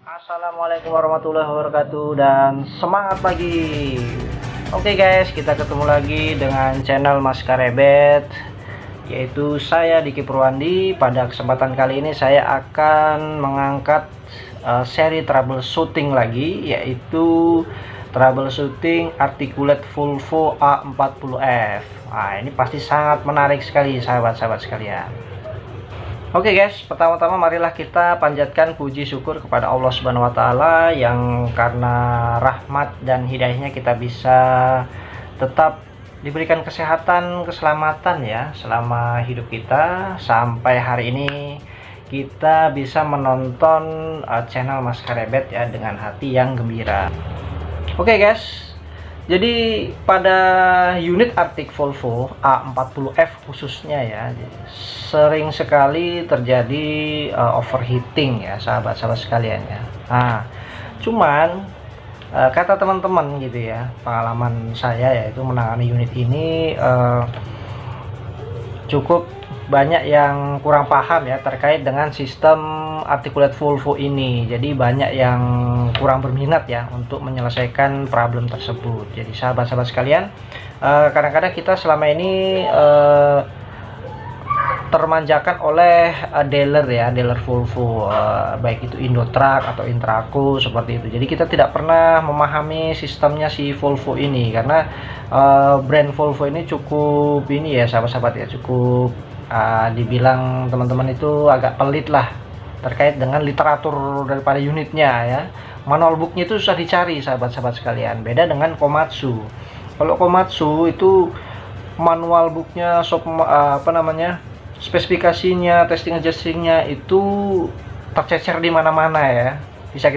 Assalamualaikum warahmatullahi wabarakatuh dan semangat pagi. Oke guys, kita ketemu lagi dengan channel Mas Karebet, yaitu saya Diki Purwandi. Pada kesempatan kali ini saya akan mengangkat seri troubleshooting lagi, yaitu troubleshooting articulate Volvo A40F. Nah, ini pasti sangat menarik sekali sahabat-sahabat sekalian. Oke guys, pertama-tama marilah kita panjatkan puji syukur kepada Allah Subhanahu wa taala yang karena rahmat dan hidayahnya kita bisa tetap diberikan kesehatan, keselamatan ya selama hidup kita sampai hari ini kita bisa menonton channel Mas Karebet ya dengan hati yang gembira. Oke guys, jadi pada unit Arctic Volvo A40F khususnya ya, sering sekali terjadi overheating ya sahabat-sahabat sekalian ya. Nah, cuman kata teman-teman gitu ya, pengalaman saya yaitu menangani unit ini cukup banyak yang kurang paham ya terkait dengan sistem articulate Volvo ini. Jadi banyak yang kurang berminat ya untuk menyelesaikan problem tersebut. Jadi sahabat-sahabat sekalian, kadang-kadang kita selama ini termanjakan oleh dealer ya, dealer Volvo, baik itu Indotruck atau Intraco seperti itu. Jadi kita tidak pernah memahami sistemnya si Volvo ini karena brand Volvo ini cukup ini ya sahabat-sahabat ya, cukup dibilang teman-teman itu agak pelit lah terkait dengan literatur daripada unitnya ya. Manual booknya itu susah dicari sahabat-sahabat sekalian, beda dengan Komatsu. Kalau Komatsu itu manual booknya spesifikasinya, testing adjustingnya itu tercecer di mana-mana ya, bisa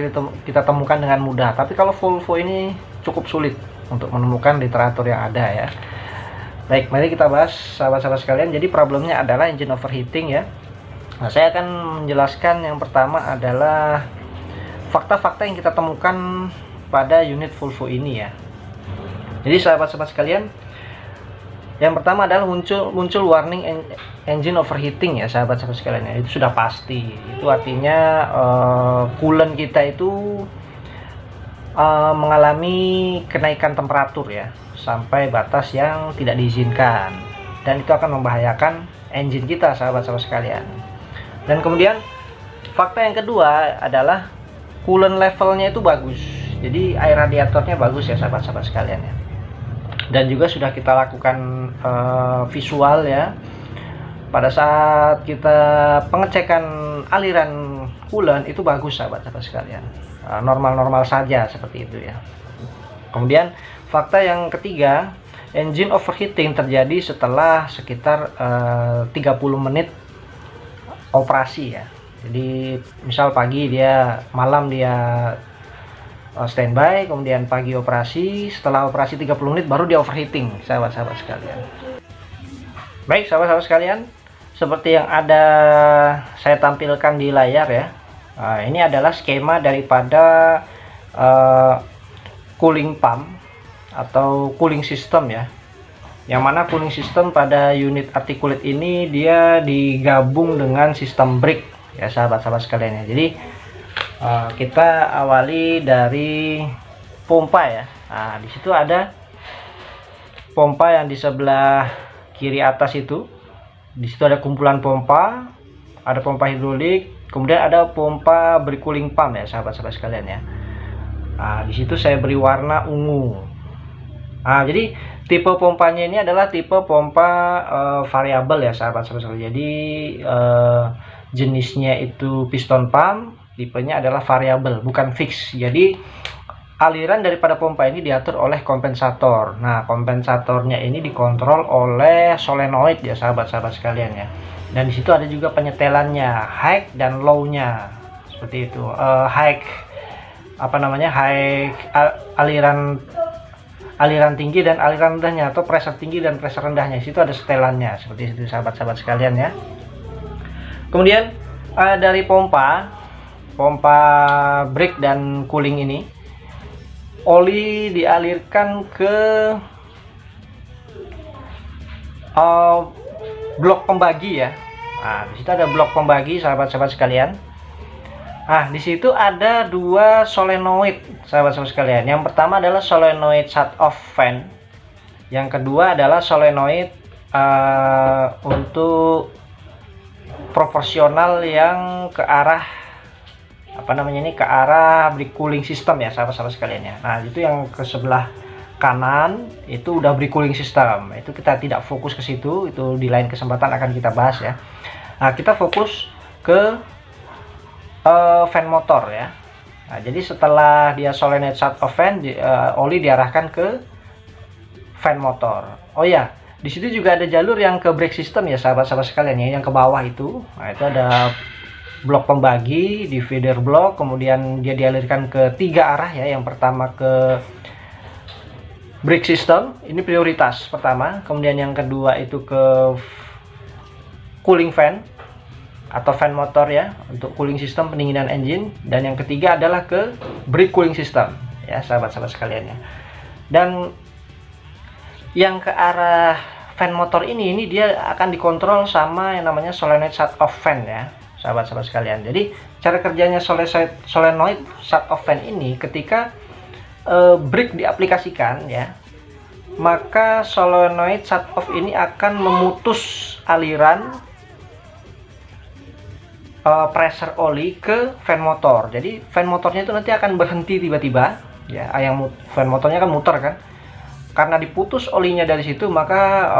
kita temukan dengan mudah. Tapi kalau Volvo ini cukup sulit untuk menemukan literatur yang ada ya. Baik, mari kita bahas sahabat-sahabat sekalian. Jadi problemnya adalah engine overheating ya. Nah, saya akan menjelaskan yang pertama adalah fakta-fakta yang kita temukan pada unit Volvo ini ya. Jadi sahabat-sahabat sekalian, yang pertama adalah muncul warning engine overheating ya sahabat-sahabat sekalian ya. Itu sudah pasti. Itu artinya coolant kita itu mengalami kenaikan temperatur ya sampai batas yang tidak diizinkan, dan itu akan membahayakan engine kita sahabat-sahabat sekalian. Dan kemudian fakta yang kedua adalah coolant levelnya itu bagus, jadi air radiatornya bagus ya sahabat-sahabat sekalian ya. Dan juga sudah kita lakukan visual ya pada saat kita pengecekan aliran coolant, itu bagus sahabat-sahabat sekalian, normal-normal saja seperti itu ya. Kemudian fakta yang ketiga, engine overheating terjadi setelah sekitar 30 menit operasi ya. Jadi misal pagi malam dia standby, kemudian pagi operasi, setelah operasi 30 menit baru dia overheating sahabat-sahabat sekalian. Baik sahabat-sahabat sekalian, seperti yang ada saya tampilkan di layar ya. Ini adalah skema daripada cooling pump atau cooling system ya, yang mana cooling system pada unit articulate ini dia digabung dengan sistem brake ya sahabat-sahabat sekalian ya. Jadi kita awali dari pompa ya. Nah, di situ ada pompa yang di sebelah kiri atas itu. Di situ ada kumpulan pompa, ada pompa hidrolik, kemudian ada pompa brake cooling pump ya sahabat-sahabat sekalian ya. Nah, di situ saya beri warna ungu. Nah, jadi tipe pompanya ini adalah tipe pompa variabel ya sahabat-sahabat sekalian. Jadi jenisnya itu piston pump, tipenya adalah variabel, bukan fix. Jadi aliran daripada pompa ini diatur oleh kompensator. Nah, kompensatornya ini dikontrol oleh solenoid ya sahabat-sahabat sekalian ya. Dan di situ ada juga penyetelannya, high dan low-nya. Seperti itu. High aliran tinggi dan aliran rendahnya, atau pressure tinggi dan pressure rendahnya. Situ ada setelannya seperti itu sahabat-sahabat sekalian ya. Kemudian dari pompa brake dan cooling ini, oli dialirkan ke blok pembagi ya. Nah, di situ ada blok pembagi sahabat-sahabat sekalian. Di situ ada dua solenoid, sahabat-sahabat sekalian. Yang pertama adalah solenoid shut off fan. Yang kedua adalah solenoid untuk proporsional yang ke arah ke arah break cooling system ya, sahabat-sahabat sekalian ya. Nah, itu yang ke sebelah kanan itu udah break cooling system. Itu kita tidak fokus ke situ, itu di lain kesempatan akan kita bahas ya. Nah, kita fokus ke fan motor ya. Nah, jadi setelah dia solenoid shut off fan, oli diarahkan ke fan motor. Oh ya, di situ juga ada jalur yang ke brake system ya, sahabat-sahabat sekalian ya, yang ke bawah itu. Nah, itu ada blok pembagi, divider block, kemudian dia dialirkan ke 3 arah ya. Yang pertama ke brake system, ini prioritas pertama. Kemudian yang kedua itu ke cooling fan atau fan motor ya, untuk cooling system pendinginan engine. Dan yang ketiga adalah ke brake cooling system ya, sahabat-sahabat sekalian ya. Dan yang ke arah fan motor ini dia akan dikontrol sama yang namanya solenoid shut off fan ya, sahabat-sahabat sekalian. Jadi cara kerjanya solenoid shut off fan ini, ketika brake diaplikasikan ya, maka solenoid shut off ini akan memutus aliran pressure oli ke fan motor. Jadi fan motornya itu nanti akan berhenti tiba-tiba ya. Yang fan motornya kan muter kan, karena diputus olinya dari situ, maka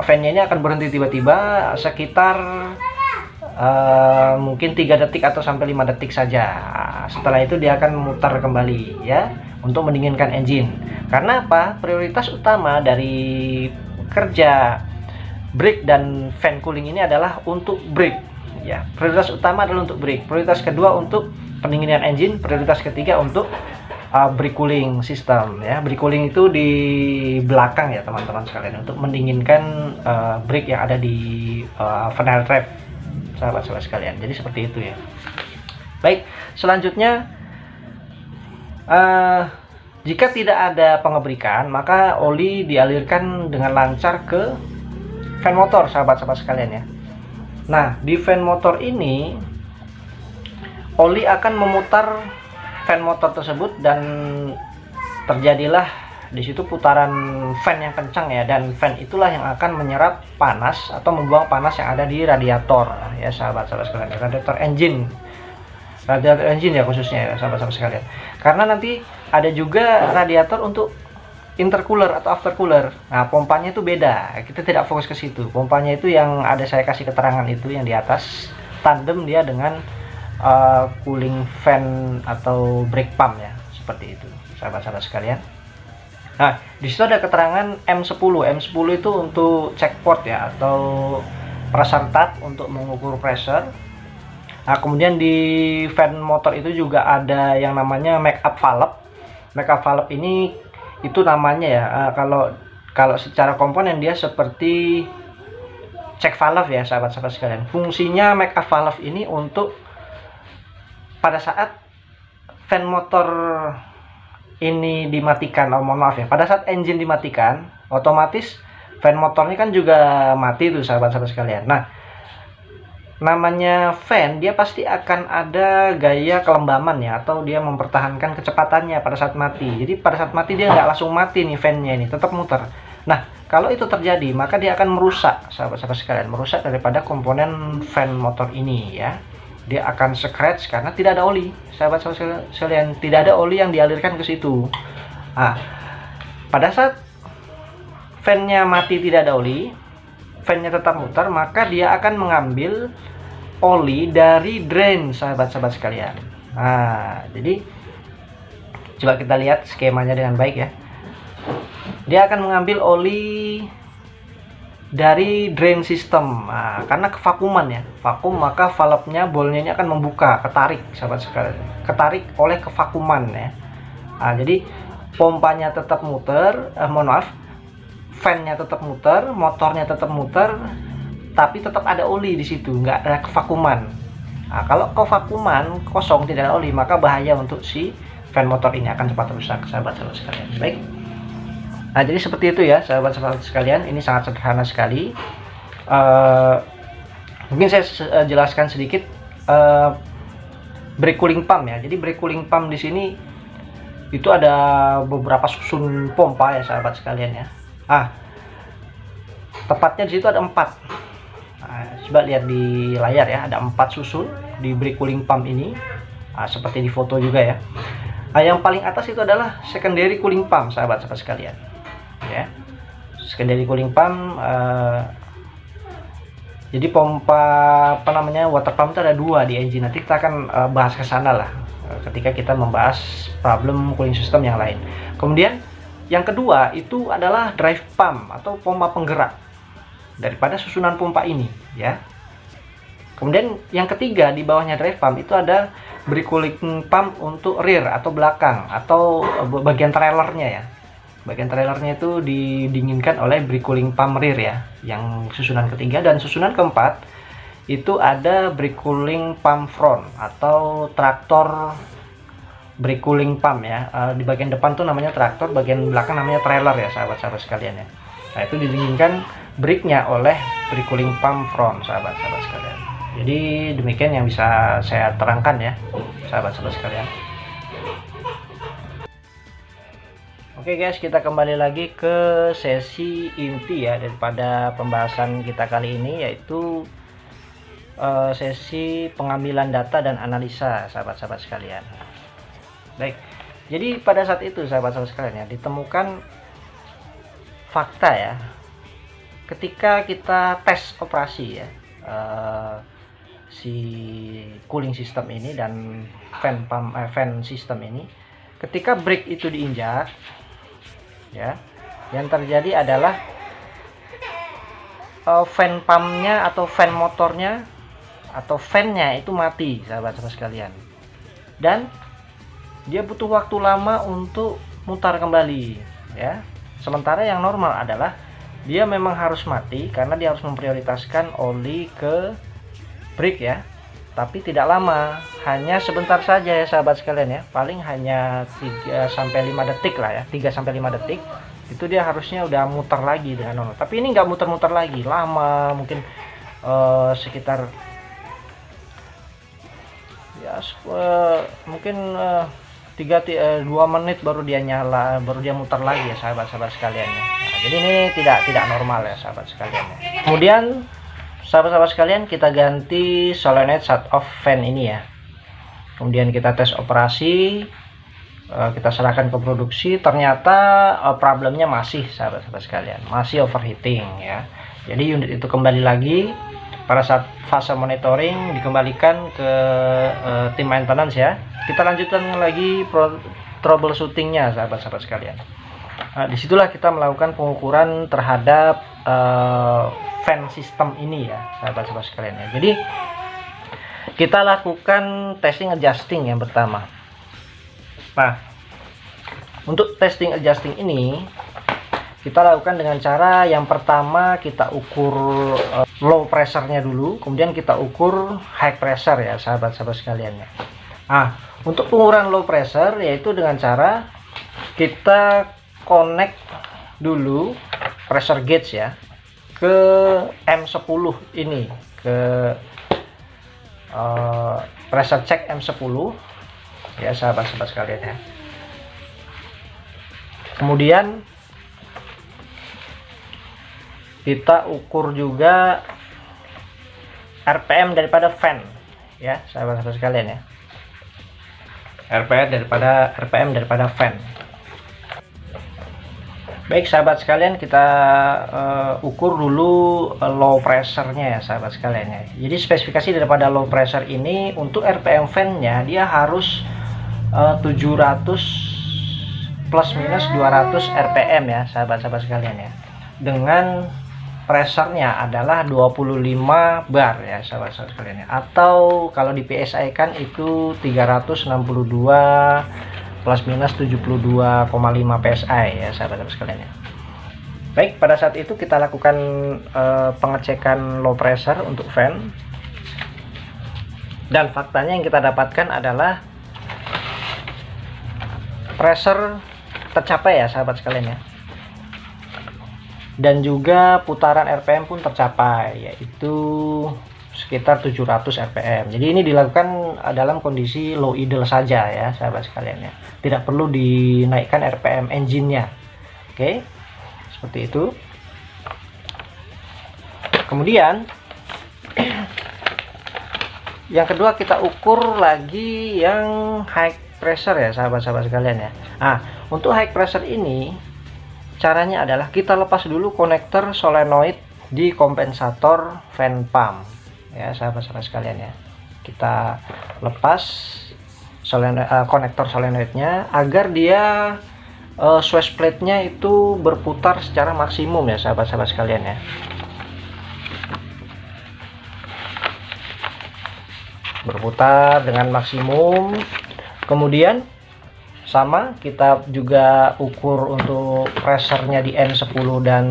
fan-nya ini akan berhenti tiba-tiba sekitar mungkin 3 detik atau sampai 5 detik saja. Setelah itu dia akan memutar kembali ya, untuk mendinginkan engine. Karena apa? Prioritas utama dari kerja brake dan fan cooling ini adalah untuk brake ya. Prioritas utama adalah untuk brake, prioritas kedua untuk pendinginan engine, prioritas ketiga untuk brake cooling system ya. Brake cooling itu di belakang ya, teman-teman sekalian, untuk mendinginkan brake yang ada di funnel trap, sahabat-sahabat sekalian. Jadi seperti itu ya. Baik, selanjutnya jika tidak ada pengebrikan, maka oli dialirkan dengan lancar ke fan motor, sahabat-sahabat sekalian ya. Nah, di fan motor ini oli akan memutar fan motor tersebut, dan terjadilah di situ putaran fan yang kencang ya. Dan fan itulah yang akan menyerap panas atau membuang panas yang ada di radiator ya, sahabat-sahabat sekalian. Radiator engine ya, khususnya ya, sahabat-sahabat sekalian. Karena nanti ada juga radiator untuk intercooler atau aftercooler. Nah, pompanya itu beda. Kita tidak fokus ke situ. Pompanya itu yang ada saya kasih keterangan itu, yang di atas tandem dia dengan cooling fan atau brake pump ya, seperti itu, sahabat-sahabat sekalian. Nah, di situ ada keterangan M10. M10 itu untuk check port ya, atau pressure tab untuk mengukur pressure. Nah, kemudian di fan motor itu juga ada yang namanya make up valve. Make up valve ini itu namanya ya, kalau secara komponen dia seperti check valve ya, sahabat-sahabat sekalian. Fungsinya make up valve ini untuk pada saat fan motor ini dimatikan, mohon maaf ya, pada saat engine dimatikan, otomatis fan motornya kan juga mati tuh, sahabat-sahabat sekalian. Nah, namanya fan, dia pasti akan ada gaya kelembaman ya, atau dia mempertahankan kecepatannya pada saat mati. Jadi pada saat mati dia nggak langsung mati nih, fan-nya ini tetap muter. Nah, kalau itu terjadi, maka dia akan merusak, sahabat-sahabat sekalian, merusak daripada komponen fan motor ini ya. Dia akan scratch karena tidak ada oli, sahabat-sahabat sekalian, tidak ada oli yang dialirkan ke situ. Nah, pada saat fan-nya mati, tidak ada oli, fan-nya tetap muter, maka dia akan mengambil oli dari drain, sahabat-sahabat sekalian. Nah, jadi coba kita lihat skemanya dengan baik ya. Dia akan mengambil oli dari drain system. Nah, karena kevakuman ya, vakum, maka valve-nya, bolnya ini akan membuka, ketarik, sahabat sekalian, ketarik oleh kevakuman ya. Nah, jadi pompanya tetap muter, fan-nya tetap muter, motornya tetap muter, tapi tetap ada oli di situ, nggak ada kevakuman. Nah, kalau kevakuman kosong, tidak ada oli, maka bahaya untuk si fan motor ini, akan cepat rusak, sahabat-sahabat sekalian. Baik. Nah, jadi seperti itu ya, sahabat-sahabat sekalian. Ini sangat sederhana sekali. Mungkin saya jelaskan sedikit brake cooling pump ya. Jadi brake cooling pump di sini itu ada beberapa susun pompa ya sahabat sekalian ya. Tepatnya di situ ada 4. Coba lihat di layar ya, ada 4 susun di brake cooling pump ini. Seperti di foto juga ya. Yang paling atas itu adalah secondary cooling pump sahabat-sahabat sekalian ya. Secondary cooling pump, jadi pompa water pump itu ada 2 di engine. Nanti kita akan bahas ke sana lah ketika kita membahas problem cooling system yang lain. Kemudian yang kedua itu adalah drive pump atau pompa penggerak daripada susunan pompa ini ya. Kemudian yang ketiga di bawahnya drive pump itu ada brake cooling pump untuk rear atau belakang atau bagian trailernya ya. Bagian trailernya itu didinginkan oleh brake cooling pump rear ya, yang susunan ketiga. Dan susunan keempat itu ada brake cooling pump front atau traktor brake cooling pump ya. Di bagian depan tuh namanya traktor, bagian belakang namanya trailer ya sahabat-sahabat sekalian ya. Nah, itu didinginkan brake-nya oleh brake cooling pump front sahabat-sahabat sekalian. Jadi demikian yang bisa saya terangkan ya sahabat-sahabat sekalian. Oke guys, kita kembali lagi ke sesi inti ya daripada pembahasan kita kali ini, yaitu sesi pengambilan data dan analisa sahabat-sahabat sekalian. Baik, jadi pada saat itu sahabat-sahabat sekalian ya, ditemukan fakta ya, ketika kita tes operasi ya si cooling system ini dan fan system ini, ketika brake itu diinjak ya, yang terjadi adalah fan pumpnya atau fan motornya atau fan-nya itu mati sahabat-sahabat sekalian, dan dia butuh waktu lama untuk mutar kembali ya. Sementara yang normal adalah dia memang harus mati karena dia harus memprioritaskan oli ke brake ya, tapi tidak lama, hanya sebentar saja ya sahabat sekalian ya, paling hanya 3-5 detik lah ya, 3-5 detik itu dia harusnya udah muter lagi dengan normal. Tapi ini nggak muter-muter lagi, lama, mungkin sekitar ya mungkin 2 menit baru dia nyala, baru dia muter lagi ya sahabat-sahabat sekalian ya. Nah, jadi ini tidak normal ya sahabat sekalian ya. Kemudian sahabat-sahabat sekalian, kita ganti solenoid shut off fan ini ya. Kemudian kita tes operasi, kita serahkan ke produksi. Ternyata problemnya masih sahabat-sahabat sekalian, masih overheating ya. Jadi unit itu kembali lagi pada saat fase monitoring, dikembalikan ke tim maintenance ya. Kita lanjutkan lagi troubleshootingnya sahabat-sahabat sekalian. Nah, disitulah kita melakukan pengukuran terhadap fan system ini ya sahabat-sahabat sekalian ya. Jadi kita lakukan testing adjusting yang pertama. Nah, untuk testing adjusting ini kita lakukan dengan cara yang pertama, kita ukur low pressure-nya dulu, kemudian kita ukur high pressure ya sahabat-sahabat sekalian ya. Nah, untuk pengukuran low pressure yaitu dengan cara kita connect dulu pressure gauge ya ke M10 ini, ke pressure check M10 ya sahabat-sahabat sekalian ya. Kemudian kita ukur juga RPM daripada fan ya sahabat-sahabat sekalian ya. RPM daripada fan. Baik sahabat sekalian, kita ukur dulu low pressure-nya ya sahabat sekalian ya. Jadi spesifikasi daripada low pressure ini untuk RPM fan-nya dia harus 700 plus minus 200 RPM ya sahabat-sahabat sekalian ya. Dengan pressure-nya adalah 25 bar ya sahabat-sahabat sekalian ya. Atau kalau di PSI kan itu 362 plus minus 72,5 PSI ya sahabat-sahabat sekalian ya. Baik, pada saat itu kita lakukan pengecekan low pressure untuk fan, dan faktanya yang kita dapatkan adalah pressure tercapai ya sahabat sekalian ya, dan juga putaran RPM pun tercapai, yaitu sekitar 700 rpm. Jadi ini dilakukan dalam kondisi low idle saja ya sahabat sekalian ya, tidak perlu dinaikkan rpm engine-nya. Oke, seperti itu. Kemudian yang kedua kita ukur lagi yang high pressure ya sahabat-sahabat sekalian ya. Untuk high pressure ini caranya adalah kita lepas dulu konektor solenoid di kompensator fan pump ya sahabat-sahabat sekalian ya. Kita lepas konektor solenoidnya agar dia switch plate-nya itu berputar secara maksimum ya sahabat-sahabat sekalian ya. Berputar dengan maksimum. Kemudian sama kita juga ukur untuk pressure-nya di N10 dan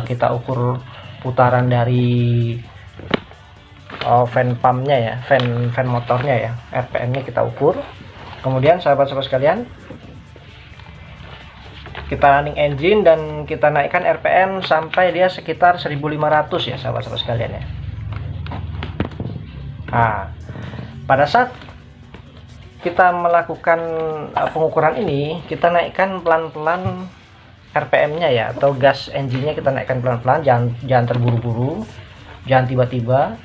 kita ukur putaran dari fan pump-nya ya, fan motornya ya, RPM-nya kita ukur. Kemudian sahabat-sahabat sekalian, kita running engine dan kita naikkan RPM sampai dia sekitar 1500 ya sahabat-sahabat sekalian ya. Pada saat kita melakukan pengukuran ini, kita naikkan pelan-pelan RPM-nya ya, atau gas engine-nya kita naikkan pelan-pelan, jangan terburu-buru, jangan tiba-tiba.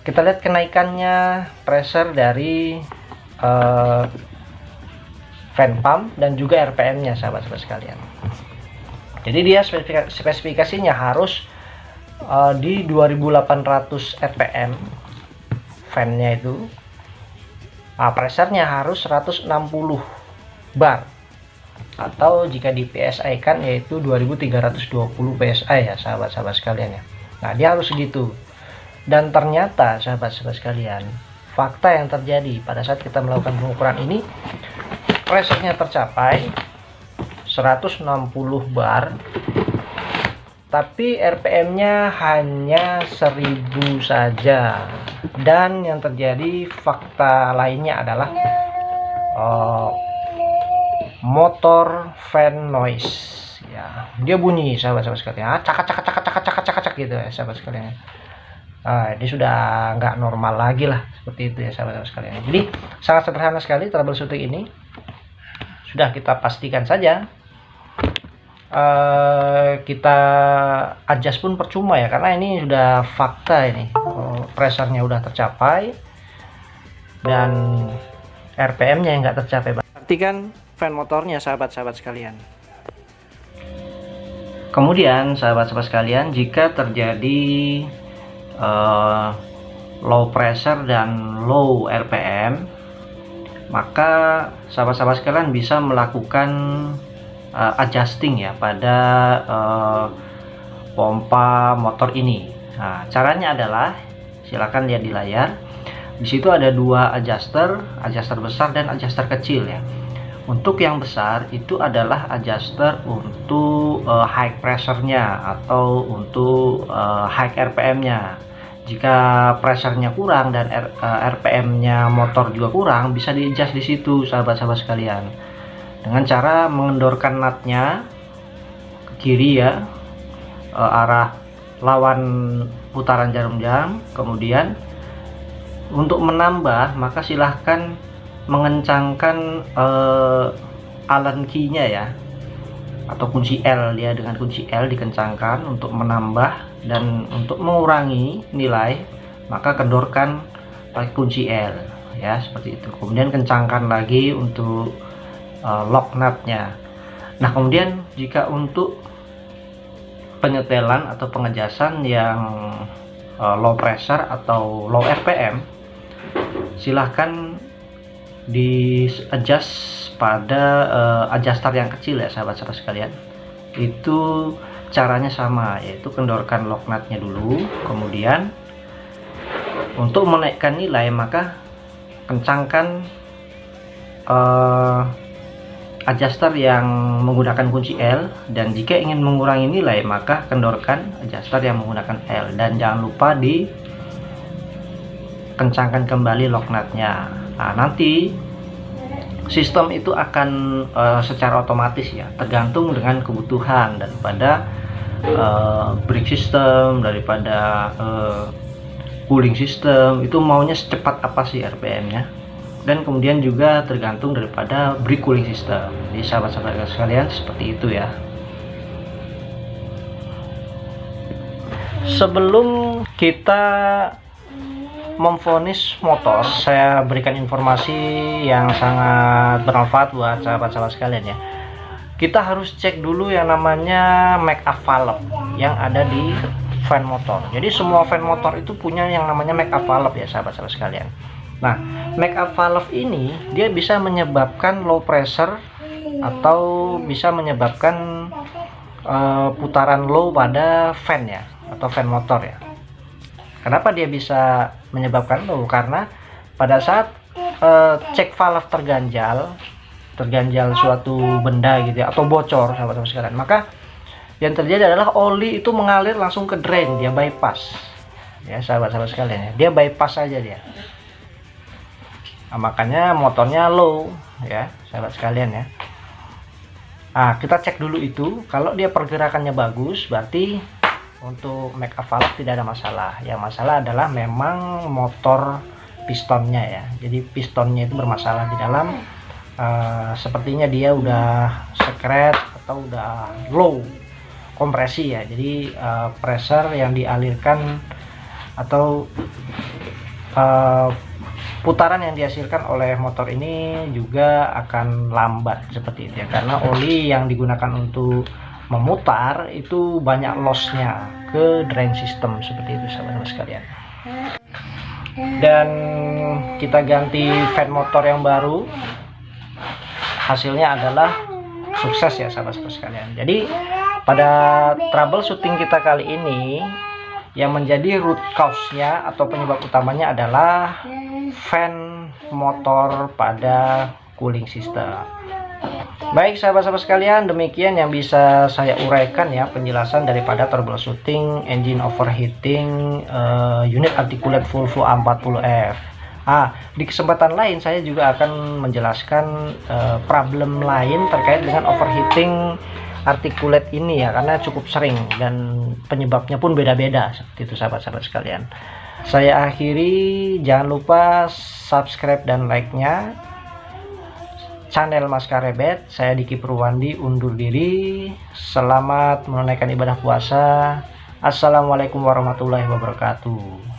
Kita lihat kenaikannya pressure dari fan pump dan juga RPM-nya sahabat-sahabat sekalian. Jadi dia spesifikasinya harus di 2800 rpm fan-nya itu. Pressure-nya harus 160 bar, atau jika di PSI kan yaitu 2320 PSI ya sahabat-sahabat sekalian ya. Dia harus segitu. Dan ternyata sahabat-sahabat sekalian, fakta yang terjadi pada saat kita melakukan pengukuran ini, pressure-nya tercapai 160 bar, tapi RPM-nya hanya 1000 saja. Dan yang terjadi fakta lainnya adalah motor fan noise ya, dia bunyi sahabat-sahabat sekalian, cak gitu ya sahabat sekalian. Ini sudah nggak normal lagi lah, seperti itu ya sahabat-sahabat sekalian. Jadi sangat sederhana sekali troubleshooting ini, sudah kita pastikan saja. Kita adjust pun percuma ya, karena ini sudah fakta ini, pressure-nya udah tercapai dan RPM-nya yang nggak tercapai. Perhatikan fan motornya sahabat-sahabat sekalian. Kemudian sahabat-sahabat sekalian, jika terjadi low pressure dan low RPM, maka sahabat-sahabat sekalian bisa melakukan adjusting ya pada pompa motor ini. Caranya adalah, silakan lihat di layar. Di situ ada dua adjuster besar dan adjuster kecil ya. Untuk yang besar itu adalah adjuster untuk high pressure-nya atau untuk high RPM-nya. Jika pressure-nya kurang dan RPM-nya motor juga kurang, bisa di-adjust di situ sahabat-sahabat sekalian, dengan cara mengendorkan nutnya ke kiri ya, arah lawan putaran jarum jam. Kemudian untuk menambah, maka silahkan mengencangkan Allen key-nya ya, atau kunci L ya, dengan kunci L dikencangkan untuk menambah. Dan untuk mengurangi nilai, maka kendorkan pakai kunci L ya, seperti itu. Kemudian kencangkan lagi untuk lock nutnya. Kemudian jika untuk penyetelan atau pengejasan yang low pressure atau low RPM, silahkan di adjust pada adjuster yang kecil ya sahabat-sahabat sekalian. Itu caranya sama, yaitu kendorkan lock nutnya dulu. Kemudian untuk menaikkan nilai, maka kencangkan adjuster yang menggunakan kunci L, dan jika ingin mengurangi nilai, maka kendorkan adjuster yang menggunakan L. Dan jangan lupa dikencangkan kembali lock nutnya. Nanti sistem itu akan secara otomatis ya, tergantung dengan kebutuhan daripada brake system, daripada cooling system, itu maunya secepat apa sih RPM-nya. Dan kemudian juga tergantung daripada brick cooling system. Jadi sahabat-sahabat sekalian, seperti itu ya. Sebelum kita memvonis motor, saya berikan informasi yang sangat bermanfaat buat sahabat-sahabat sekalian ya. Kita harus cek dulu yang namanya make up valve yang ada di fan motor. Jadi semua fan motor itu punya yang namanya make up valve ya sahabat-sahabat sekalian. Nah, make up valve ini dia bisa menyebabkan low pressure atau bisa menyebabkan putaran low pada fan ya, atau fan motor ya. Kenapa dia bisa menyebabkan low? Karena pada saat cek valve terganjal suatu benda gitu ya, atau bocor sahabat-sahabat sekalian, maka yang terjadi adalah oli itu mengalir langsung ke drain, dia bypass ya sahabat-sahabat sekalian ya, dia bypass saja dia. Nah, makanya motornya low ya sahabat sekalian ya. Nah, kita cek dulu itu. Kalau dia pergerakannya bagus, berarti untuk make up valve tidak ada masalah. Yang masalah adalah memang motor pistonnya ya. Jadi pistonnya itu bermasalah di dalam. Sepertinya dia udah sekret atau udah low kompresi ya. Jadi pressure yang dialirkan atau putaran yang dihasilkan oleh motor ini juga akan lambat seperti itu ya, karena oli yang digunakan untuk memutar itu banyak lossnya ke drain system seperti itu sahabat-sahabat sekalian. Dan kita ganti fan motor yang baru, hasilnya adalah sukses ya sahabat-sahabat sekalian. Jadi pada troubleshooting kita kali ini, yang menjadi root cause-nya atau penyebab utamanya adalah fan motor pada cooling system. Baik sahabat-sahabat sekalian, demikian yang bisa saya uraikan ya penjelasan daripada troubleshooting engine overheating unit articulate Volvo A40F. Di kesempatan lain saya juga akan menjelaskan problem lain terkait dengan overheating articulate ini ya, karena cukup sering dan penyebabnya pun beda-beda seperti itu sahabat-sahabat sekalian. Saya akhiri, jangan lupa subscribe dan like-nya channel Mas Karebet. Saya Diki Purwandi undur diri. Selamat menunaikan ibadah puasa. Assalamualaikum warahmatullahi wabarakatuh.